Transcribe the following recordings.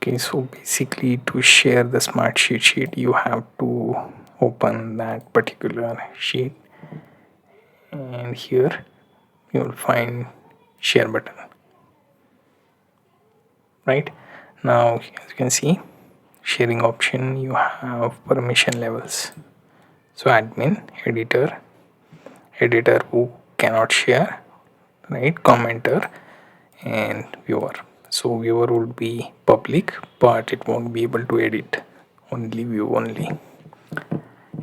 Okay, so basically to share the Smartsheet sheet, you have to open that particular sheet, and here you will find share button. Right now, as you can see, sharing option, you have permission levels. So admin, editor who cannot share, right, commenter, and viewer. So viewer would be public, but it won't be able to edit, only view only.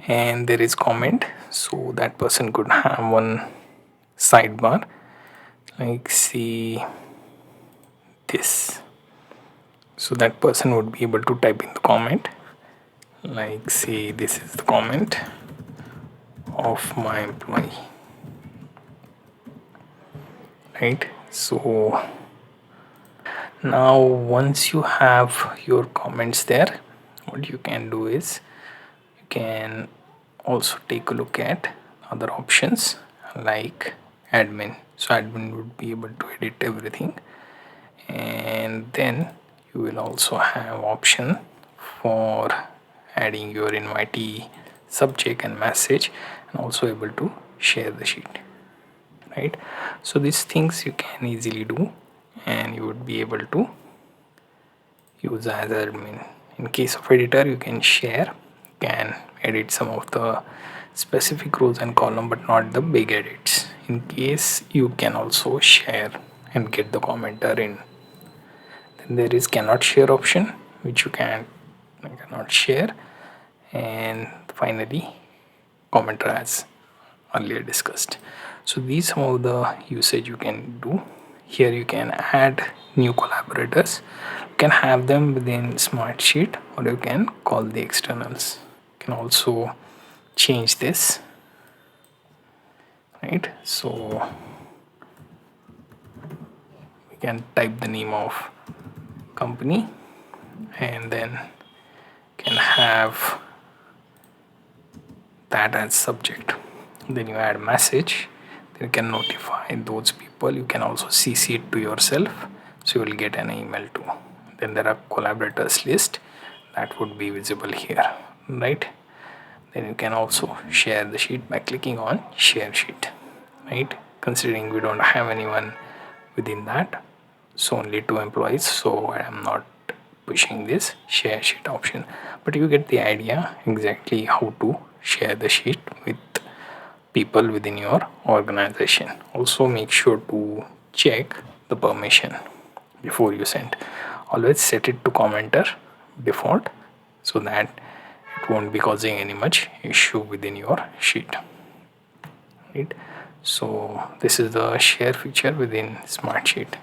And there is comment, so that person could have one sidebar, like see this. So that person would be able to type in the comment, like say this is the comment of my employee, right? So now once you have your comments there, what you can do is you can also take a look at other options like admin. So admin would be able to edit everything, and then you will also have option for adding your invitee subject and message, and also able to share the sheet, right? So these things you can easily do, and you would be able to use as admin. In case of editor, you can share, can edit some of the specific rows and column, but not the big edits. In case you can also share and get the commenter in. Then there is cannot share option, which you cannot share, and finally commenter as earlier discussed. So these some of the usage you can do. Here you can add new collaborators, you can have them within Smartsheet, or you can call the externals. You can also change this, right? So we can type the name of company, and then can have that as subject. Then you add message, then you can notify those people. You can also CC it to yourself, so you will get an email too. Then there are collaborators list that would be visible here, right? Then you can also share the sheet by clicking on share sheet, right? Considering we don't have anyone within that, so only 2 employees, so I am not pushing this share sheet option, but you get the idea exactly how to share the sheet with people within your organization. Also make sure to check the permission before you send. Always set it to commenter default, so that it won't be causing any much issue within your sheet, right? So this is the share feature within Smartsheet.